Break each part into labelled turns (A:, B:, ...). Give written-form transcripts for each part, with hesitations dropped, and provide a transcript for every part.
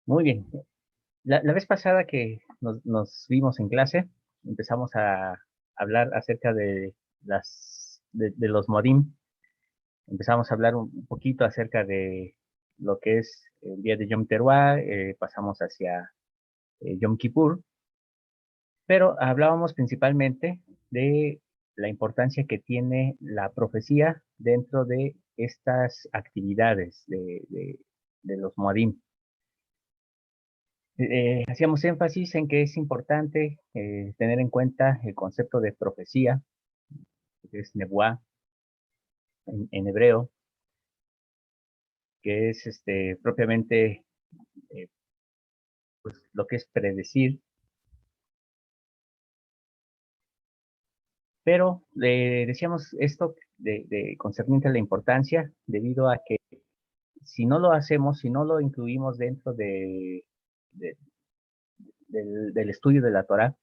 A: Muy bien. La vez pasada que nos vimos en clase, empezamos a hablar acerca de de los Modim. Empezamos a hablar un poquito acerca de lo que es el día de Yom Teruah, pasamos hacia Yom Kippur, pero hablábamos principalmente de la importancia que tiene la profecía dentro de estas actividades de los Modim. Hacíamos énfasis en que es importante tener en cuenta el concepto de profecía, que es nebuá en hebreo, que es propiamente eh, lo que es predecir, pero decíamos esto de concerniente a la importancia, debido a que si no lo hacemos, si no lo incluimos dentro de- del estudio de la Torah,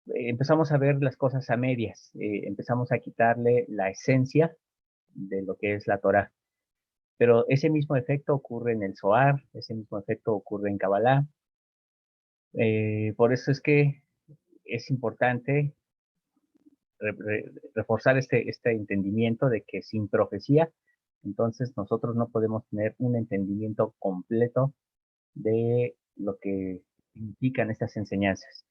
A: empezamos a ver las cosas a medias, empezamos a quitarle la esencia de lo que es la Torah. Pero ese mismo efecto ocurre en el Zohar, ese mismo efecto ocurre en Kabbalah. Por eso es que es importante reforzar este entendimiento de que sin profecía, entonces nosotros no podemos tener un entendimiento completo de lo que significan estas enseñanzas.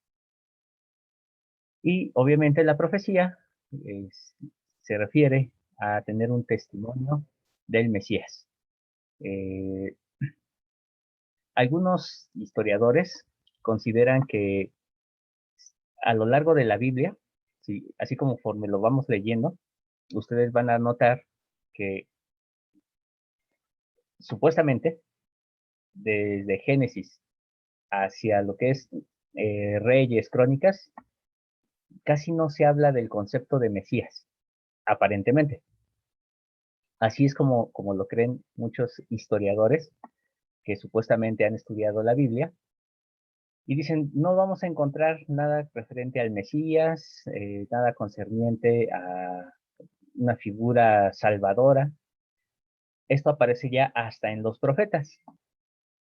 A: Y obviamente la profecía es- se refiere a tener un testimonio del Mesías. Eh, Algunos historiadores consideran que a lo largo de la Biblia, sí, así como conforme lo vamos leyendo, ustedes van a notar que supuestamente desde Génesis hacia lo que es Reyes, Crónicas, casi no se habla del concepto de Mesías, aparentemente. Así es como lo creen muchos historiadores que supuestamente han estudiado la Biblia y dicen, no vamos a encontrar nada referente al Mesías, nada concerniente a una figura salvadora. Esto aparece ya hasta en los profetas.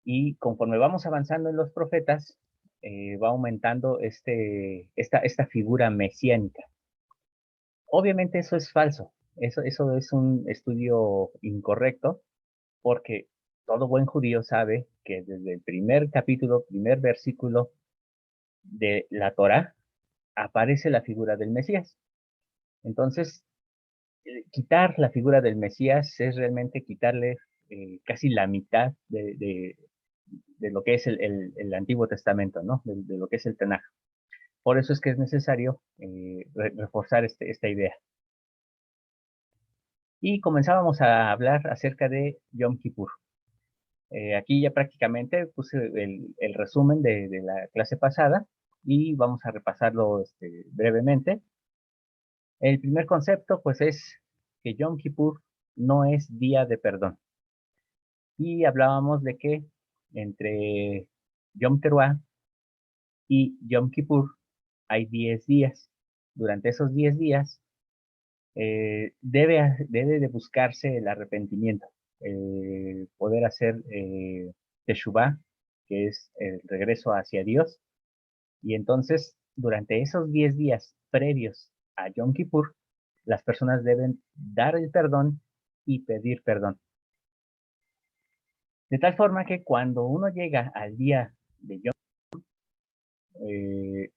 A: Y conforme vamos avanzando en los profetas, va aumentando esta figura mesiánica. Obviamente eso es falso. Eso es un estudio incorrecto, porque todo buen judío sabe que desde el primer capítulo, primer versículo de la Torá, aparece la figura del Mesías. Entonces, quitar la figura del Mesías es realmente quitarle casi la mitad de lo que es el Antiguo Testamento, ¿no? De lo que es el Tanaj. Por eso es que es necesario reforzar esta idea. Y comenzábamos a hablar acerca de Yom Kippur. Aquí ya prácticamente puse el resumen de la clase pasada y vamos a repasarlo brevemente. El primer concepto, pues, es que Yom Kippur no es día de perdón. Y hablábamos de que entre Yom Teruah y Yom Kippur hay 10 días. Durante esos 10 días debe de buscarse el arrepentimiento, poder hacer Teshuvah, que es el regreso hacia Dios. Y entonces, durante esos 10 días previos a Yom Kippur, las personas deben dar el perdón y pedir perdón. De tal forma que cuando uno llega al día de Yom, eh,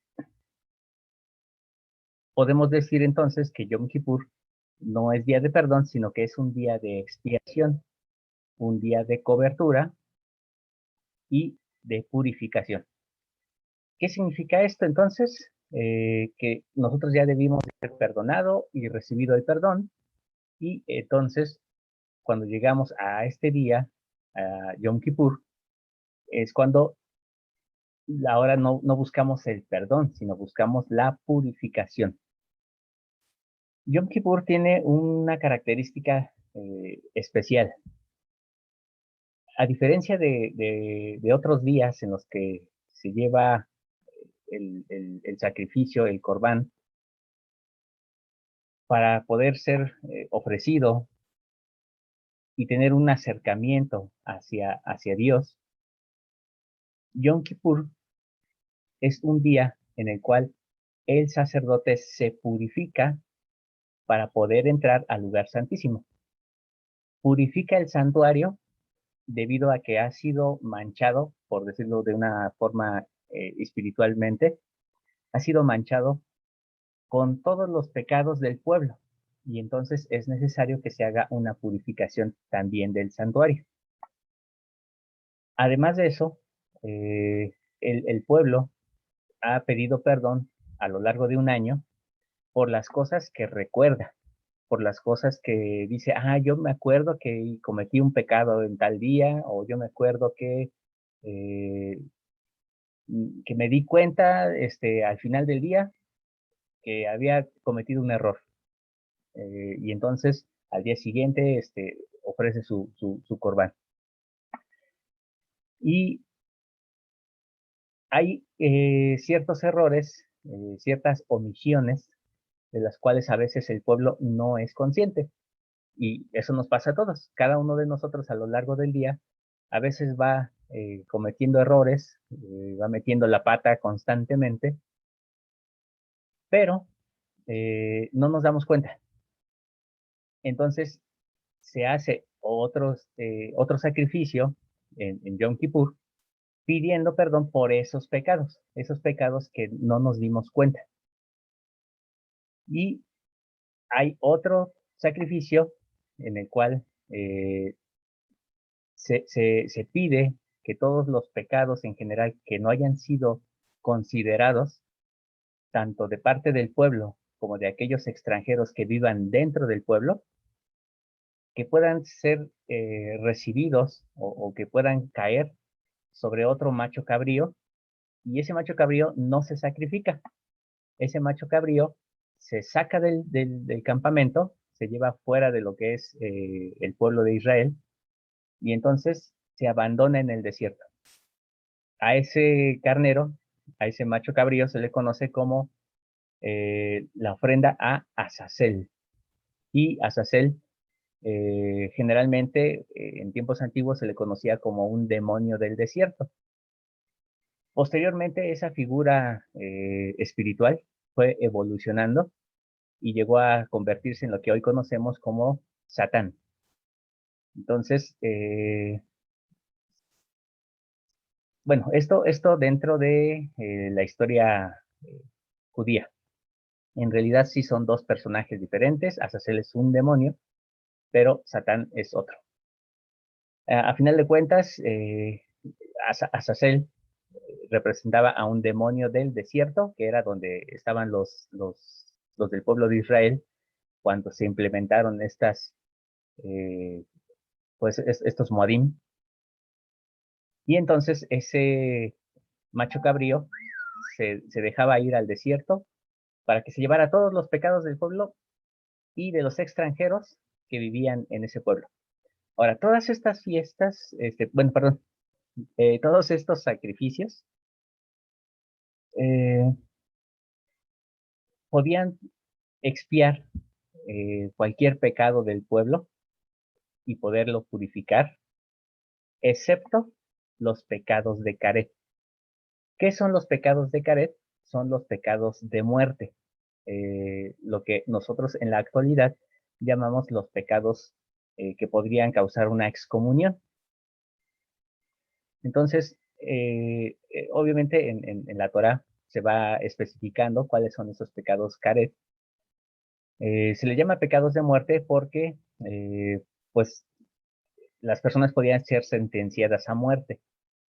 A: podemos decir entonces que Yom Kippur no es día de perdón, sino que es un día de expiación, un día de cobertura y de purificación. ¿Qué significa esto entonces? Que nosotros ya debimos ser perdonado y recibido el perdón, y entonces cuando llegamos a este día, a Yom Kippur, es cuando ahora no buscamos el perdón, sino buscamos la purificación. Yom Kippur tiene una característica especial. A diferencia de otros días en los que se lleva el sacrificio, el corbán, para poder ser ofrecido y tener un acercamiento hacia Dios, Yom Kippur es un día en el cual el sacerdote se purifica para poder entrar al lugar santísimo. Purifica el santuario debido a que ha sido manchado, por decirlo de una forma espiritualmente, ha sido manchado con todos los pecados del pueblo. Y entonces es necesario que se haga una purificación también del santuario. Además de eso, el pueblo ha pedido perdón a lo largo de un año por las cosas que recuerda, por las cosas que dice, yo me acuerdo que cometí un pecado en tal día, o yo me acuerdo eh, que me di cuenta al final del día que había cometido un error. Y entonces al día siguiente ofrece su corbán. Y hay ciertos errores, ciertas omisiones de las cuales a veces el pueblo no es consciente. Y eso nos pasa a todos. Cada uno de nosotros a lo largo del día a veces va cometiendo errores, va metiendo la pata constantemente, pero no nos damos cuenta. Entonces se hace otro sacrificio en Yom Kippur pidiendo perdón por esos pecados que no nos dimos cuenta. Y hay otro sacrificio en el cual se pide que todos los pecados en general que no hayan sido considerados, tanto de parte del pueblo como de aquellos extranjeros que vivan dentro del pueblo, que puedan ser recibidos o que puedan caer sobre otro macho cabrío, y ese macho cabrío no se sacrifica. Ese macho cabrío se saca del campamento, se lleva fuera de lo que es el pueblo de Israel, y entonces se abandona en el desierto. A ese carnero, a ese macho cabrío, se le conoce como la ofrenda a Azazel. Y Azazel generalmente en tiempos antiguos se le conocía como un demonio del desierto. Posteriormente esa figura espiritual fue evolucionando y llegó a convertirse en lo que hoy conocemos como Satán. Entonces, bueno, esto dentro de la historia judía. En realidad sí son dos personajes diferentes. Azazel es un demonio, pero Satán es otro. A final de cuentas, Azazel representaba a un demonio del desierto, que era donde estaban los del pueblo de Israel cuando se implementaron eh, estos moadim. Y entonces ese macho cabrío se dejaba ir al desierto para que se llevara todos los pecados del pueblo y de los extranjeros que vivían en ese pueblo. Ahora, todas estas fiestas, bueno, perdón, todos estos sacrificios eh, podían expiar cualquier pecado del pueblo y poderlo purificar, excepto los pecados de Caret. ¿Qué son los pecados de Caret? Son los pecados de muerte, lo que nosotros en la actualidad llamamos los pecados que podrían causar una excomunión. Entonces, obviamente en la Torah se va especificando cuáles son esos pecados Caret. Se le llama pecados de muerte porque, pues, las personas podían ser sentenciadas a muerte.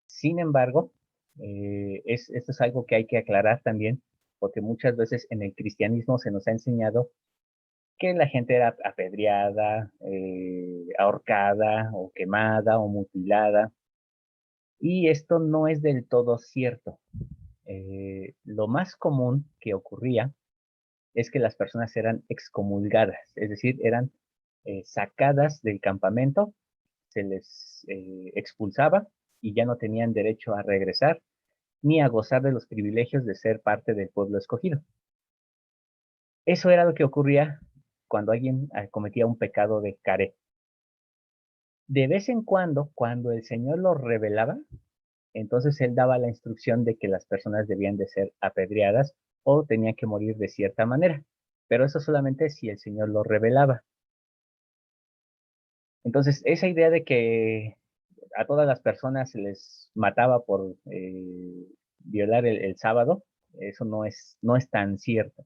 A: Sin embargo, esto es algo que hay que aclarar también, porque muchas veces en el cristianismo se nos ha enseñado que la gente era apedreada, ahorcada o quemada o mutilada, y esto no es del todo cierto. Lo más común que ocurría es que las personas eran excomulgadas, es decir, eran sacadas del campamento, se les expulsaba y ya no tenían derecho a regresar ni a gozar de los privilegios de ser parte del pueblo escogido. Eso era lo que ocurría cuando alguien cometía un pecado de Caret. De vez en cuando el Señor lo revelaba, Entonces él daba la instrucción de que las personas debían de ser apedreadas o tenían que morir de cierta manera, pero eso solamente si el Señor lo revelaba. Entonces, esa idea de que a todas las personas se les mataba por violar el sábado, eso no es tan cierto.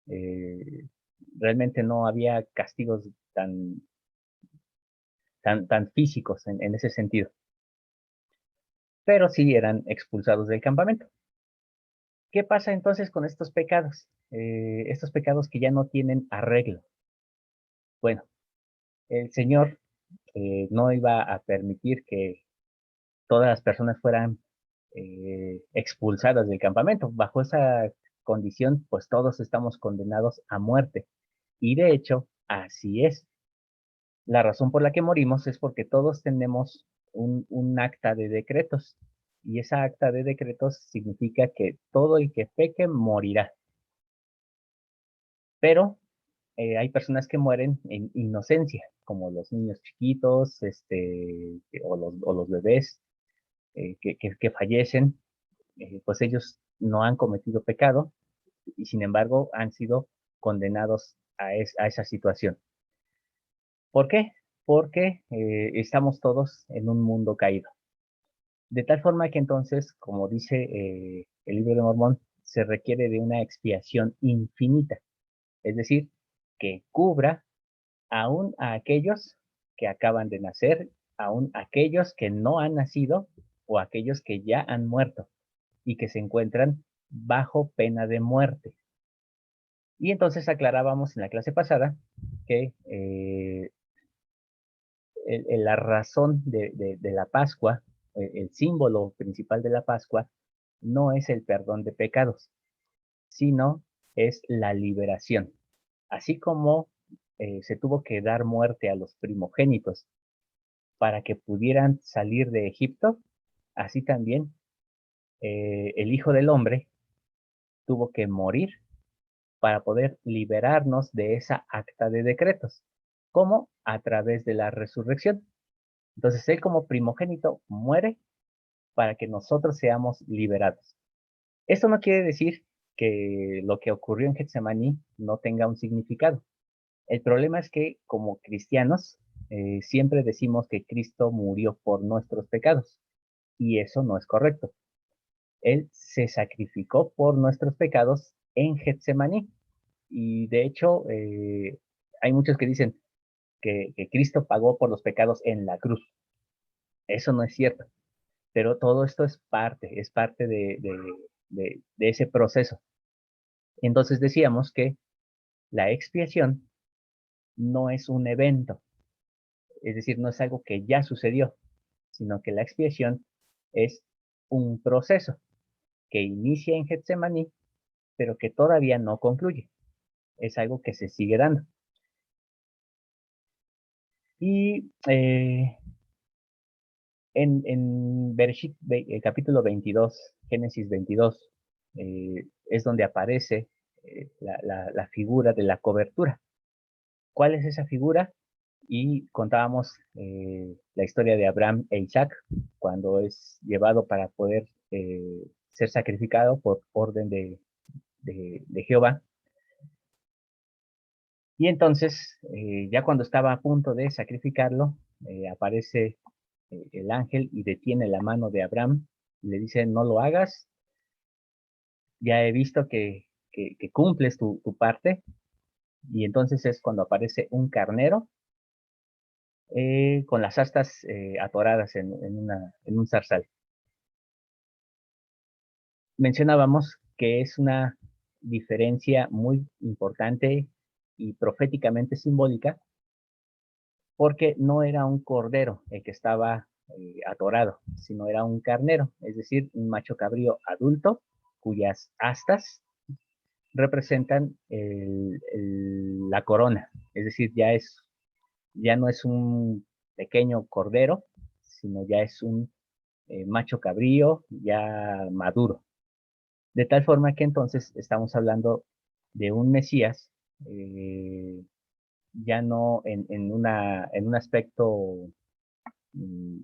A: Eh, Realmente no había castigos tan físicos en ese sentido, pero sí eran expulsados del campamento. ¿Qué pasa entonces con estos pecados? Estos pecados que ya no tienen arreglo. Bueno, el Señor no iba a permitir que todas las personas fueran expulsadas del campamento. Bajo esa condición, pues todos estamos condenados a muerte. Y de hecho, así es. La razón por la que morimos es porque todos tenemos un acta de decretos. Y esa acta de decretos significa que todo el que peque morirá. Pero hay personas que mueren en inocencia, como los niños chiquitos, o los bebés que fallecen, pues ellos no han cometido pecado y sin embargo han sido condenados a esa situación. ¿Por qué? Porque estamos todos en un mundo caído. De tal forma que entonces, como dice el libro de Mormón, se requiere de una expiación infinita, es decir, que cubra aún a aquellos que acaban de nacer, aún aquellos que no han nacido o aquellos que ya han muerto y que se encuentran bajo pena de muerte. Y entonces aclarábamos en la clase pasada que la razón de la Pascua, el símbolo principal de la Pascua, no es el perdón de pecados, sino es la liberación. Así como se tuvo que dar muerte a los primogénitos para que pudieran salir de Egipto, así también el Hijo del Hombre tuvo que morir para poder liberarnos de esa acta de decretos. ¿Cómo? A través de la resurrección. Entonces Él como primogénito muere para que nosotros seamos liberados. Esto no quiere decir que lo que ocurrió en Getsemaní no tenga un significado. El problema es que como cristianos siempre decimos que Cristo murió por nuestros pecados y eso no es correcto. Él se sacrificó por nuestros pecados en Getsemaní. Y de hecho, hay muchos que dicen que Cristo pagó por los pecados en la cruz. Eso no es cierto, pero todo esto es parte de ese proceso. Entonces decíamos que la expiación no es un evento, es decir, no es algo que ya sucedió, sino que la expiación es un proceso que inicia en Getsemaní, pero que todavía no concluye. Es algo que se sigue dando. Y en Bereshit, capítulo 22, Génesis 22, es donde aparece la figura de la cobertura. ¿Cuál es esa figura? Y contábamos la historia de Abraham e Isaac, cuando es llevado para poder ser sacrificado por orden de Jehová. Y entonces, ya cuando estaba a punto de sacrificarlo, aparece el ángel y detiene la mano de Abraham y le dice, no lo hagas, ya he visto que cumples tu parte. Y entonces es cuando aparece un carnero con las astas atoradas en un zarzal. Mencionábamos que es una diferencia muy importante y proféticamente simbólica porque no era un cordero el que estaba atorado, sino era un carnero, es decir, un macho cabrío adulto cuyas astas representan la corona, es decir, ya no es un pequeño cordero, sino ya es un macho cabrío ya maduro. De tal forma que entonces estamos hablando de un Mesías ya no en un aspecto, mm,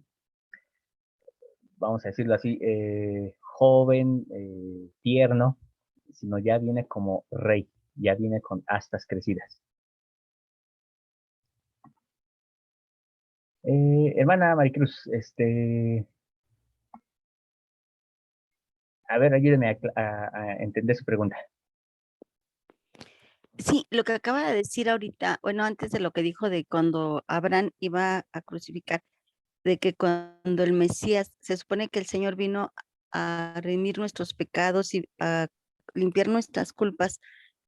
A: vamos a decirlo así, joven, tierno, sino ya viene como rey, ya viene con astas crecidas. Hermana Maricruz, a ver, ayúdeme a entender su pregunta.
B: Sí, lo que acaba de decir ahorita, bueno, antes de lo que dijo de cuando Abraham iba a crucificar, de que cuando el Mesías, se supone que el Señor vino a redimir nuestros pecados y a limpiar nuestras culpas,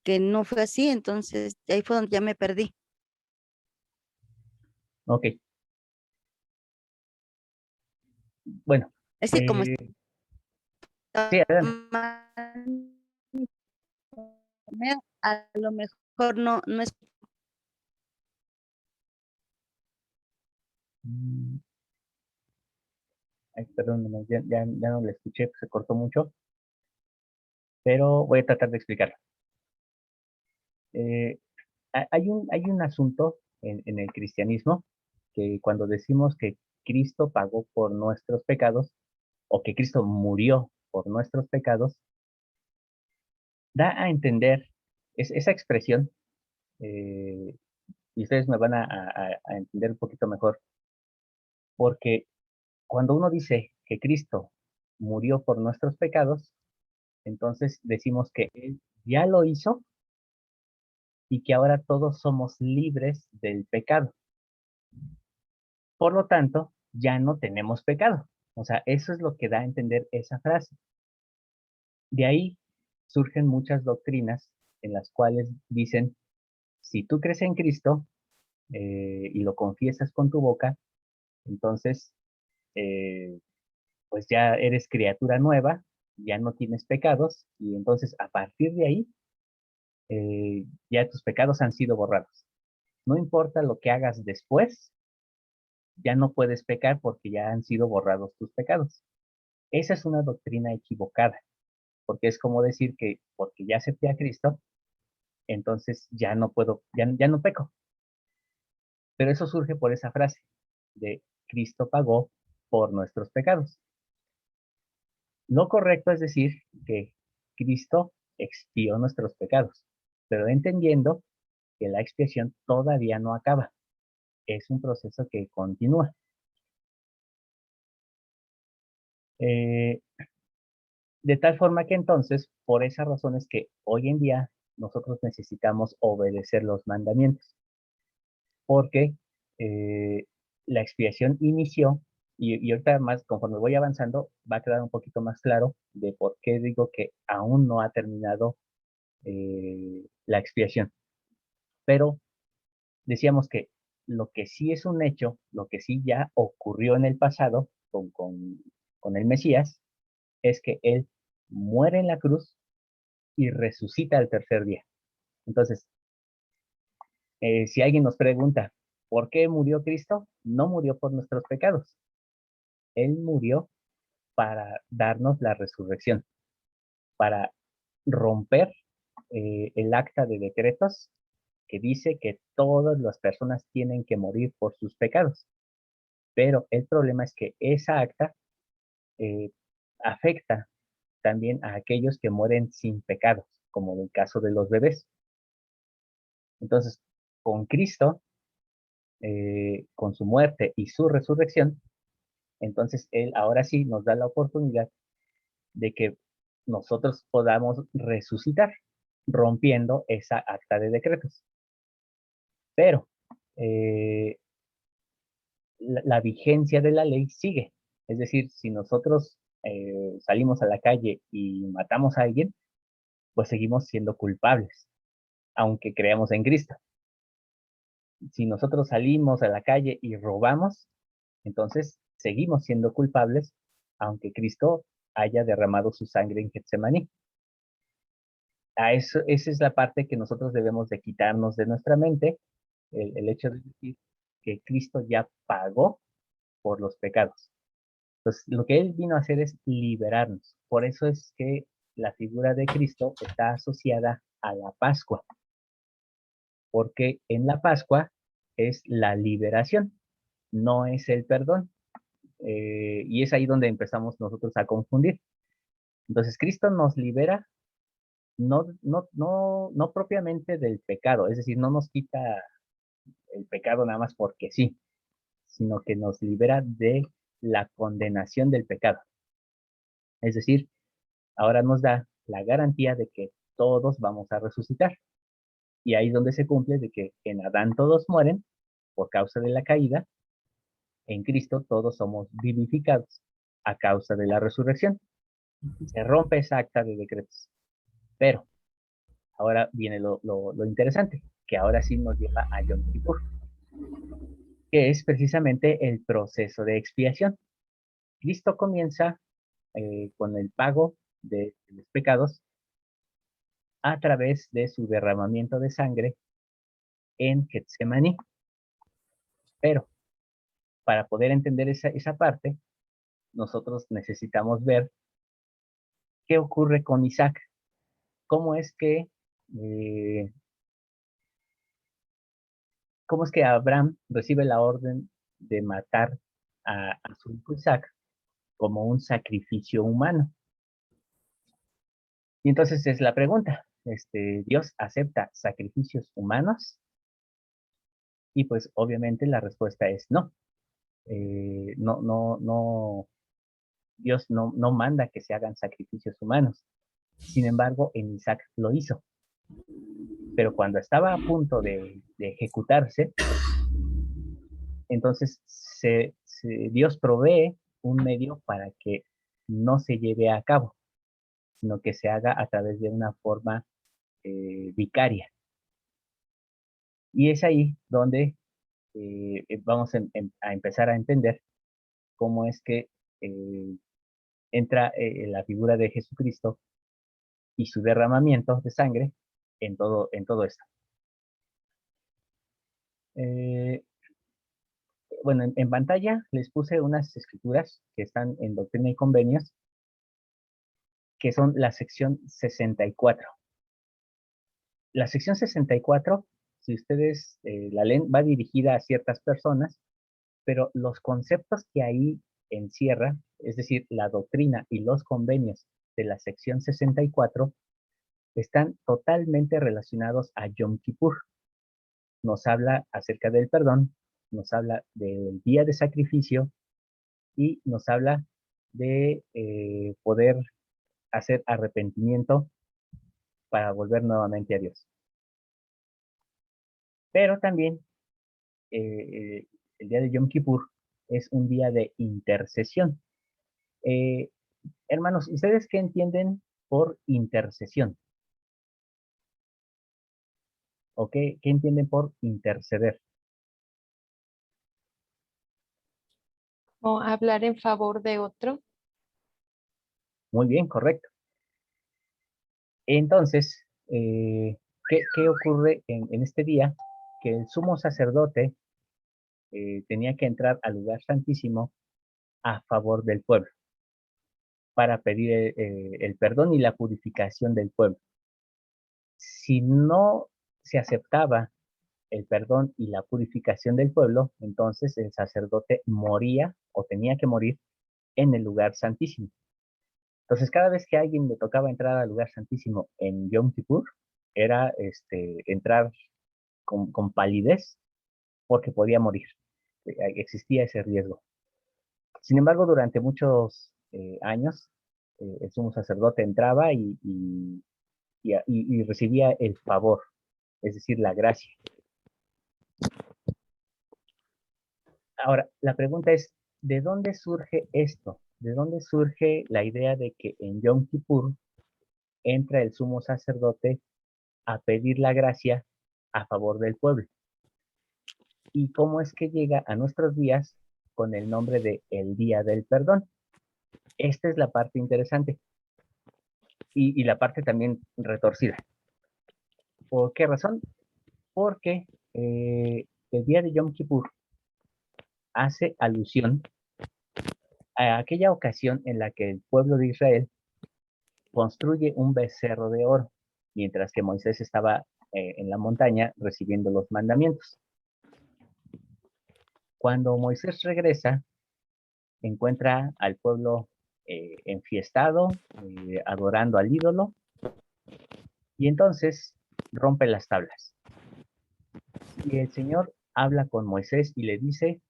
B: que no fue así, entonces ahí fue donde ya me perdí.
A: Ok, bueno,
B: Es que como
A: sí,
B: está
A: adelante.
B: mal, a lo mejor no es.
A: Mm, ay, perdón, ya no le escuché, se cortó mucho, pero voy a tratar de explicarlo. Eh, hay un asunto en el cristianismo que cuando decimos que Cristo pagó por nuestros pecados o que Cristo murió por nuestros pecados, da a entender esa expresión, eh, y ustedes me van a entender un poquito mejor, porque cuando uno dice que Cristo murió por nuestros pecados, entonces decimos que Él ya lo hizo y que ahora todos somos libres del pecado. Por lo tanto, ya no tenemos pecado. O sea, eso es lo que da a entender esa frase. De ahí surgen muchas doctrinas en las cuales dicen, si tú crees en Cristo y lo confiesas con tu boca, entonces, eh, pues ya eres criatura nueva, ya no tienes pecados, y entonces a partir de ahí, ya tus pecados han sido borrados. No importa lo que hagas después, ya no puedes pecar porque ya han sido borrados tus pecados. Esa es una doctrina equivocada, porque es como decir que porque ya acepté a Cristo, entonces ya no puedo, ya no peco. Pero eso surge por esa frase de Cristo pagó por nuestros pecados. Lo correcto es decir que Cristo expió nuestros pecados, pero entendiendo que la expiación todavía no acaba, es un proceso que continúa. Eh, de tal forma que entonces, por esa razón es que hoy en día nosotros necesitamos obedecer los mandamientos, porque la expiación inició y ahorita más, conforme voy avanzando, va a quedar un poquito más claro de por qué digo que aún no ha terminado la expiación. Pero decíamos que lo que sí es un hecho, lo que sí ya ocurrió en el pasado con el Mesías, es que Él muere en la cruz y resucita al tercer día. Entonces, si alguien nos pregunta, ¿por qué murió Cristo? No murió por nuestros pecados. Él murió para darnos la resurrección, para romper el acta de decretos que dice que todas las personas tienen que morir por sus pecados. Pero el problema es que esa acta eh, afecta también a aquellos que mueren sin pecados, como en el caso de los bebés. Entonces, con Cristo, con su muerte y su resurrección, entonces Él ahora sí nos da la oportunidad de que nosotros podamos resucitar, rompiendo esa acta de decretos. Pero eh, la vigencia de la ley sigue. Es decir, si nosotros salimos a la calle y matamos a alguien, pues seguimos siendo culpables, aunque creamos en Cristo. Si nosotros salimos a la calle y robamos, entonces seguimos siendo culpables, aunque Cristo haya derramado su sangre en Getsemaní. A eso, esa es la parte que nosotros debemos de quitarnos de nuestra mente, el hecho de decir que Cristo ya pagó por los pecados. Entonces, lo que Él vino a hacer es liberarnos. Por eso es que la figura de Cristo está asociada a la Pascua, porque en la Pascua es la liberación, no es el perdón. Y es ahí donde empezamos nosotros a confundir. Entonces, Cristo nos libera no propiamente del pecado, es decir, no nos quita el pecado nada más porque sí, sino que nos libera de la condenación del pecado. Es decir, ahora nos da la garantía de que todos vamos a resucitar. Y ahí es donde se cumple de que en Adán todos mueren por causa de la caída, en Cristo todos somos vivificados a causa de la resurrección. Se rompe esa acta de decretos. Pero ahora viene lo interesante, que ahora sí nos lleva a Yom Kippur, que es precisamente el proceso de expiación. Cristo comienza con el pago de los pecados a través de su derramamiento de sangre en Getsemaní. Pero para poder entender esa parte, nosotros necesitamos ver qué ocurre con Isaac, cómo es que, eh, cómo es que Abraham recibe la orden de matar a su hijo Isaac como un sacrificio humano. Y entonces es la pregunta, ¿Dios acepta sacrificios humanos? Y pues obviamente la respuesta es no. No, Dios no manda que se hagan sacrificios humanos. Sin embargo, en Isaac lo hizo. Pero cuando estaba a punto de ejecutarse, entonces Dios provee un medio para que no se lleve a cabo, sino que se haga a través de una forma vicaria. Y es ahí donde vamos a empezar a entender cómo es que eh, entra la figura de Jesucristo y su derramamiento de sangre en todo esto. Eh, bueno, en pantalla les puse unas escrituras que están en Doctrina y Convenios, que son la sección 64. La sección 64, si ustedes la leen, va dirigida a ciertas personas, pero los conceptos que ahí encierra, es decir, la doctrina y los convenios de la sección 64, están totalmente relacionados a Yom Kippur. Nos habla acerca del perdón, nos habla del día de sacrificio y nos habla de poder hacer arrepentimiento para volver nuevamente a Dios. Pero también el día de Yom Kippur es un día de intercesión. Eh, Hermanos, ¿ustedes qué entienden por intercesión? ¿O qué entienden por interceder?
C: O hablar en favor de otro.
A: Muy bien, correcto. Entonces, ¿qué ocurre en este día? Que el sumo sacerdote tenía que entrar al lugar santísimo a favor del pueblo para pedir el perdón y la purificación del pueblo. Si no se aceptaba el perdón y la purificación del pueblo, entonces el sacerdote moría o tenía que morir en el lugar santísimo. Entonces, cada vez que a alguien le tocaba entrar al lugar santísimo en Yom Kippur, era entrar con palidez porque podía morir. Existía ese riesgo. Sin embargo, durante muchos años, el sumo sacerdote entraba y recibía el favor, es decir, la gracia. Ahora, la pregunta es, ¿de dónde surge esto? ¿De dónde surge la idea de que en Yom Kippur entra el sumo sacerdote a pedir la gracia a favor del pueblo? ¿Y cómo es que llega a nuestros días con el nombre de el Día del Perdón? Esta es la parte interesante y la parte también retorcida. ¿Por qué razón? Porque el día de Yom Kippur hace alusión a aquella ocasión en la que el pueblo de Israel construye un becerro de oro, mientras que Moisés estaba en la montaña recibiendo los mandamientos. Cuando Moisés regresa, encuentra al pueblo enfiestado, adorando al ídolo, y entonces rompe las tablas. Y el Señor habla con Moisés y le dice,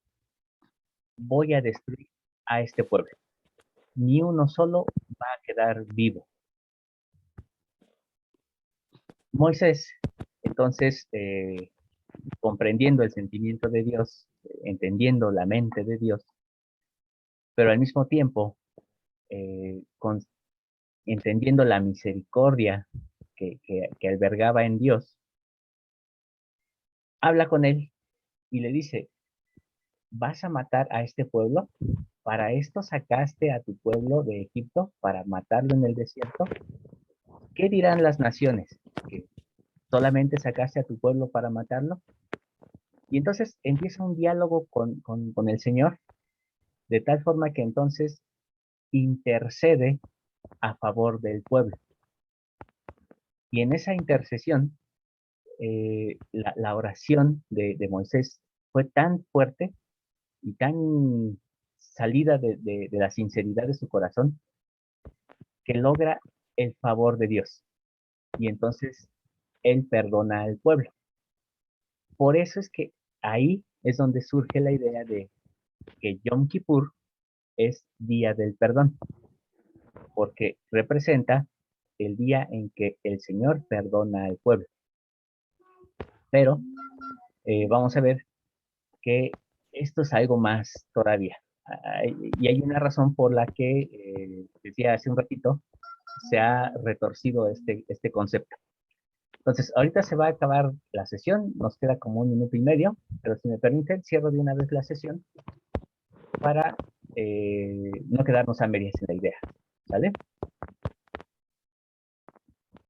A: voy a destruir a este pueblo. Ni uno solo va a quedar vivo. Moisés, entonces, comprendiendo el sentimiento de Dios, entendiendo la mente de Dios, pero al mismo tiempo, entendiendo la misericordia que albergaba en Dios, habla con él y le dice, ¿vas a matar a este pueblo? ¿Para esto sacaste a tu pueblo de Egipto? ¿Para matarlo en el desierto? ¿Qué dirán las naciones? ¿Que solamente sacaste a tu pueblo para matarlo? Y entonces empieza un diálogo con el Señor, de tal forma que entonces intercede a favor del pueblo. Y en esa intercesión, la oración de Moisés fue tan fuerte y tan salida de la sinceridad de su corazón, que logra el favor de Dios. Y entonces él perdona al pueblo. Por eso es que ahí es donde surge la idea de que Yom Kippur es día del perdón, porque representa el día en que el Señor perdona al pueblo. Pero vamos a ver que esto es algo más todavía. Y hay una razón por la que, decía hace un ratito, se ha retorcido este concepto. Entonces, ahorita se va a acabar la sesión, nos queda como 1 minuto y medio, pero si me permiten, cierro de una vez la sesión para no quedarnos a medias en la idea, ¿sale?